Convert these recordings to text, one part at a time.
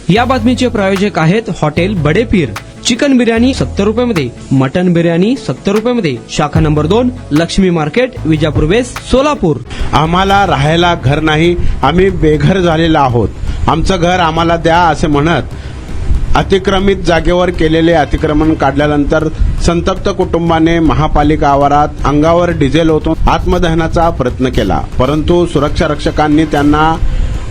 या बातमीचे प्रायोजक आहेत हॉटेल बडे पीर। चिकन बिर्याणी 70 रुपयामध्ये, मटन बिर्याणी 70 रुपयामध्ये, शाखा number 2, Lakshmi market, Vijapur west, Solapur. आम्हाला राहायला घर नाही, आम्ही बेघर झालेलो आहोत, आमचं घर आम्हाला द्या असे म्हणत अतिक्रमित जागेवर केलेले अतिक्रमण काढल्यानंतर संतप्त कुटुंबाने महापालिका आवारात अंगावर डिझेल ओतून आत्मदहनाचा प्रयत्न केला, परंतु सुरक्षा रक्षकांनी त्यांना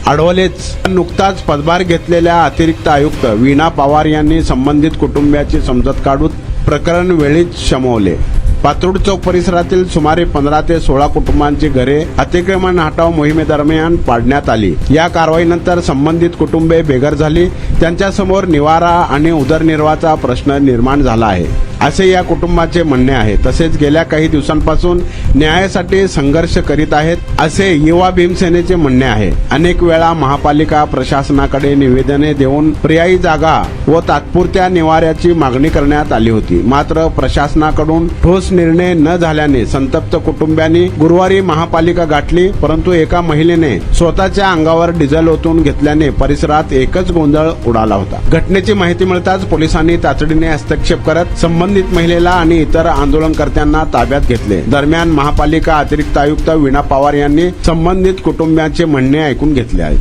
अडवलेच। नुकताच पदभार घेतलेल्या अतिरिक्त आयुक्त वीणा पवार यांनी संबंधित कुटुंबियाची समजत काढून प्रकरण वेळीच शमवले। पात्रूड चौक परिसरातील सुमारे 15 ते 16 कुटुंबांची घरे अतिक्रमण हटाव मोहिमेदरम्यान पाडण्यात आली। या कारवाईनंतर संबंधित कुटुंबे बेघर झाली, त्यांच्यासमोर निवारा आणि उदरनिर्वाहाचा प्रश्न निर्माण झाला आहे असे या कुटुंबाचे म्हणणे आहे। तसेच गेल्या काही दिवसांपासून न्यायासाठी संघर्ष करीत आहेत असे युवा भीमसेनेचे म्हणणे आहे। अनेक वेळा महापालिका प्रशासनाकडे निवेदने देऊन पर्यायी जागा व तात्पुरत्या निवाऱ्याची मागणी करण्यात आली होती, मात्र प्रशासनाकडून ठोस निर्णय न झाल्याने संतप्त कुटुंबियांनी गुरुवारी महापालिका गाठली, परंतु एका महिलेने स्वतःच्या अंगावर डिझेल ओतून घेतल्याने परिसरात एकच गोंधळ उडाला होता। घटनेची माहिती मिळताच पोलिसांनी तातडीने हस्तक्षेप करत संबंधित महिलेला आणि इतर आंदोलनकर्त्यांना ताब्यात घेतले। दरम्यान महापालिका अतिरिक्त आयुक्त वीणा पवार यांनी संबंधित कुटुंबियांचे म्हणणे ऐकून घेतले आहे।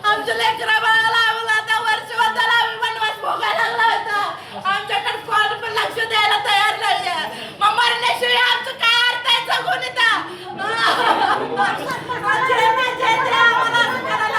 आमच्या लेकरा बाळाला आता वर्ष झालं आम्ही वनवास भोगायला लागला होता, आमच्याकडे कोण पण लक्ष द्यायला तयार नाहीये। मग मरण्याशिवाय आमचं काय अर्थ आहे जगून इथं? आम्हाला असं करायला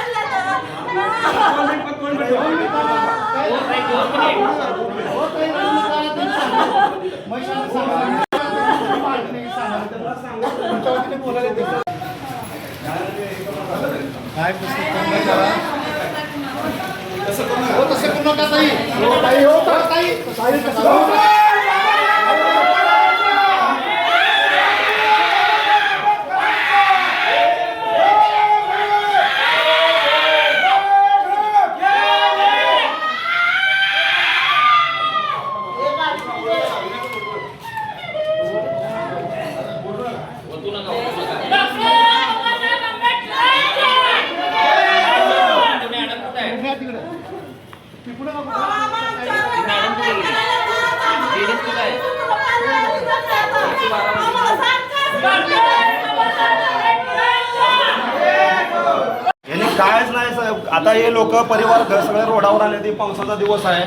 कायच नाही साहेब। आता हे लोक परिवार सगळे रोडावर आले, ते पावसाचा दिवस आहे,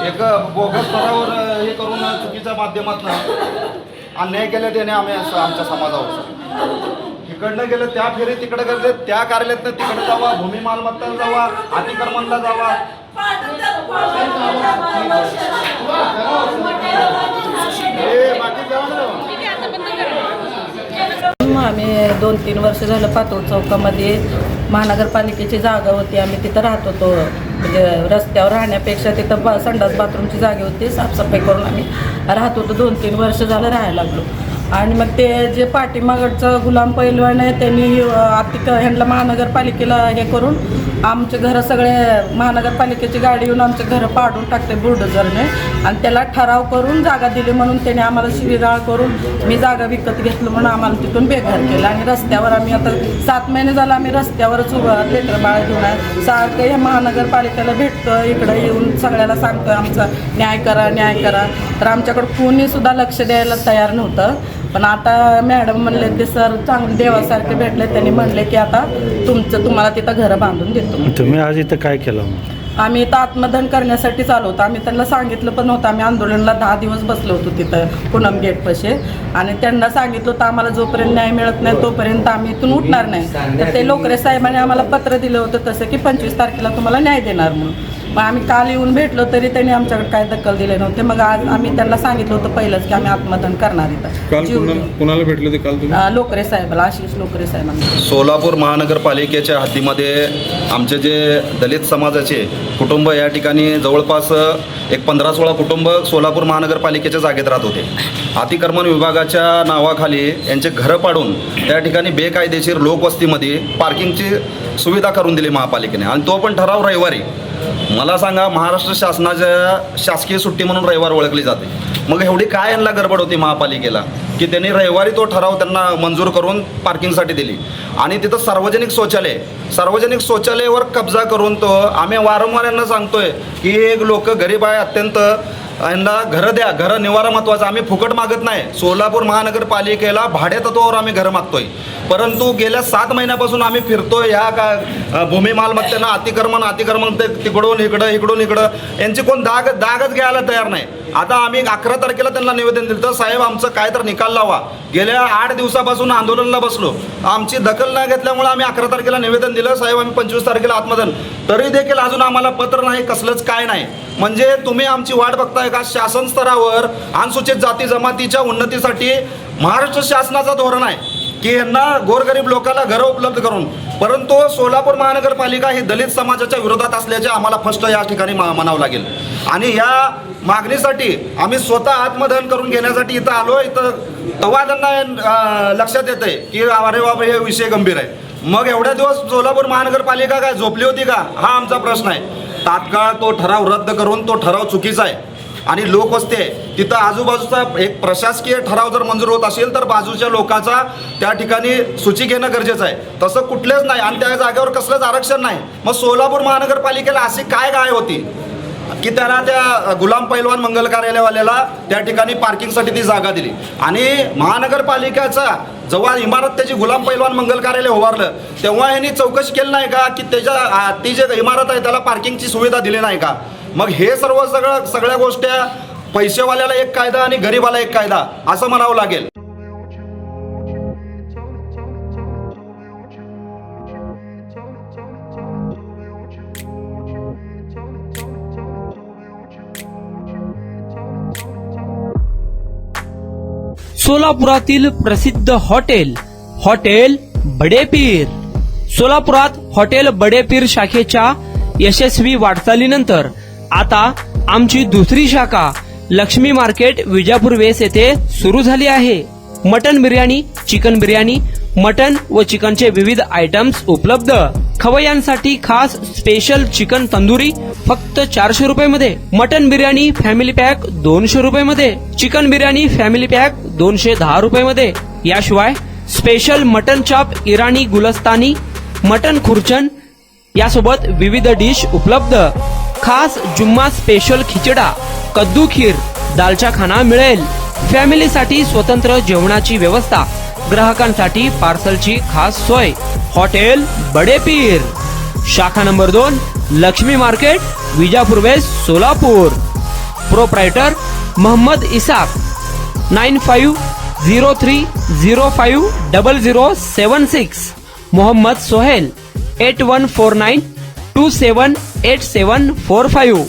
एक बोगस स्तरावर हे करून चुकीच्या माध्यमातून अन्याय केले त्याने आम्ही आमच्या समाजावर। इकडनं गेलं त्या फेरी, तिकडे गेले त्या कार्यालयातनं तिकडे जावा, भूमी मालमत्ता जावा, अतिक्रमणला जावा। आम्ही 2-3 वर्ष झालं पातूर चौकामध्ये महानगरपालिकेची जागा होती, आम्ही तिथं राहत होतो। म्हणजे रस्त्यावर राहण्यापेक्षा तिथं संडास बाथरूमची जागा होती, साफसफाई करून आम्ही राहत होतो। 2-3 वर्ष झालं राहायला लागलो। आणि मग ते जे पाठीमागचं गुलाम पैलवान आहे त्यांनी ह्यांना महानगरपालिकेला हे करून आमचे घरं सगळे महानगरपालिकेची गाडी येऊन आमचे घरं पाडून टाकते बुलडोझरने, आणि त्याला ठराव करून जागा दिली म्हणून त्याने आम्हाला शिवीगाळ करून मी जागा विकत घेतलं म्हणून आम्हाला तिथून बेघर केलं। आणि रस्त्यावर आम्ही आता 7 महिने झालं आम्ही रस्त्यावरच उभं लेकरं बाळ घेऊन आहे। सारखं या महानगरपालिकेला भेटतं, इकडं येऊन सगळ्याला सांगतं आमचा न्याय करा न्याय करा, तर आमच्याकडं कोणीसुद्धा लक्ष द्यायला तयार नव्हतं। पण आता मॅडम म्हणले ते सर चांगले देवासारखे भेटले, त्यांनी म्हणले की आता तुम्हाला तिथं घरं बांधून देतो। तुम्ही आज इथं काय केलं? आम्ही इथं आत्मदहन करण्यासाठी आलो होतो। आम्ही त्यांना सांगितलं पण होतं, आम्ही आंदोलनाला 10 दिवस बसलो होतो तिथं पूनम गेटपाशी, आणि त्यांना सांगितलं होतं आम्हाला जोपर्यंत न्याय मिळत नाही तोपर्यंत आम्ही इथून उठणार नाही। तर ते लोकरे साहेबांनी आम्हाला पत्र दिलं होतं तसं की 25 तारखेला तुम्हाला न्याय देणार म्हणून। मग आम्ही काल येऊन भेटलो तरी त्यांनी आमच्याकडे काय दखल दिले नव्हते। मग आज आम्ही त्यांना सांगितलं होतं पहिलंच की आम्ही आत्मदहन करणार इथं। कोणाला भेटले ते काल तुम्ही? लोकरे साहेबाला, आशिष लोकरे साहेबांना। सोलापूर महानगरपालिकेच्या हद्दीमध्ये आमचे जे दलित समाजाचे कुटुंब या ठिकाणी जवळपास एक 15-16 कुटुंब सोलापूर महानगरपालिकेच्या जागेत राहत होते। अतिक्रमण विभागाच्या नावाखाली यांचे घरं पाडून त्या ठिकाणी बेकायदेशीर लोकवस्तीमध्ये पार्किंगची सुविधा करून दिली महापालिकेने, आणि तो पण ठराव रविवारी. मला सांगा, महाराष्ट्र शासनाच्या शासकीय सुट्टी म्हणून रविवार ओळखली जाते. मग एवढी काय यांना गडबड होती महापालिकेला की त्यांनी रविवारी तो ठराव त्यांना मंजूर करून पार्किंगसाठी दिली. आणि तिथं सार्वजनिक शौचालयावर कब्जा करून तो आम्ही वारंवार यांना सांगतोय की एक लोक गरीब आहे, अत्यंत यांना घरं द्या, घरं निवारा महत्त्वाचा. आम्ही फुकट मागत नाही. सोलापूर महानगरपालिकेला भाडेतत्वावर आम्ही घरं मागतोय, परंतु गेल्या 7 महिन्यापासून आम्ही फिरतोय ह्या भूमी मालमत्तेनं अतिक्रमण तिकडून इकडं यांची कोण दागच घ्यायला तयार नाही. आता आम्ही 11 तारखेला त्यांना निवेदन दिलं तर साहेब आमचं काय तर निकाल लावा. गेल्या 8 दिवसापासून आंदोलनाला बसलो, आमची दखल न घेतल्यामुळे आम्ही 11 तारखेला निवेदन दिलं. साहेब आम्ही 25 तारखेला आत्मदन, तरी देखील अजून आम्हाला पत्र नाही, कसलंच काय नाही. म्हणजे तुम्ही आमची वाट बघताय का? शासन स्तरावर अनुसूचित जाती जमातीच्या उन्नतीसाठी महाराष्ट्र शासनाचं धोरण आहे की यांना गोरगरीब लोकांना घरं उपलब्ध करून, परंतु सोलापूर महानगरपालिका ही दलित समाजाच्या विरोधात असल्याचे आम्हाला फर्स्ट या ठिकाणी म्हणावं लागेल. आणि या मागणीसाठी आम्ही स्वतः आत्मदहन करून घेण्यासाठी इथं आलो. इथं तेव्हा त्यांना लक्षात येतंय की अरे बाबा हे विषय गंभीर आहे. मग एवढ्या दिवस सोलापूर महानगरपालिका काय झोपली होती का, हा आमचा प्रश्न आहे. तात्काळ तो ठराव रद्द करून, तो ठराव चुकीचा आहे आणि लोकवस्ती आहे तिथं आजूबाजूचा एक प्रशासकीय ठराव जर मंजूर होत असेल तर बाजूच्या लोकांचा त्या ठिकाणी सूची घेणं गरजेचं आहे. तसं कुठलेच नाही आणि त्या जागेवर कसलंच आरक्षण नाही. मग सोलापूर महानगरपालिकेला अशी काय होती की त्यांना त्या गुलाम पैलवान मंगल कार्यालयवाल्याला त्या ठिकाणी पार्किंगसाठी ती जागा दिली. आणि महानगरपालिकेचा जेव्हा इमारत त्याची गुलाम पैलवान मंगल कार्यालय उभारलं तेव्हा यांनी चौकशी केली नाही का की ती जे इमारत आहे त्याला पार्किंगची सुविधा दिली नाही का? मग हे सगळ्या गोष्टी पैसेवाल्याला एक कायदा आणि गरीबाला एक कायदा असं म्हणावं लागेल. सोलापुरातील प्रसिद्ध हॉटेल बडे पीर. सोलापुरात हॉटेल बडे पीर शाखेच्या यशस्वी वाटचालीनंतर आता आमची दुसरी शाखा लक्ष्मी मार्केट विजापूर वेस येथे सुरू झाली आहे. Mutton biryani, chicken biryani, mutton व चिकनचे विविध आयटम्स उपलब्ध. खवय्यांसाठी खास स्पेशल चिकन तंदुरी फक्त 400 रुपये. मटन बिर्याणी फॅमिली पॅक 200 रुपये. चिकन बिर्याणी फॅमिली पॅक 210 रुपये. याशिवाय स्पेशल मटन चाप, इराणी गुलस्तानी, मटन खुर्चन यासोबत विविध डिश उपलब्ध. खास जुम्मा स्पेशल खिचडा, कद्दू खीर, दालचा खाना मिळेल. फॅमिलीसाठी स्वतंत्र जेवणाची व्यवस्था, ग्राहकांसाठी पार्सलची खास सोय. हॉटेल बडे पीर, शाखा number 2, Lakshmi market, Vijapur west, Solapur. Proprietor Mohammad Isaq. 9503050076. Mohammad Sohail. 8149278745.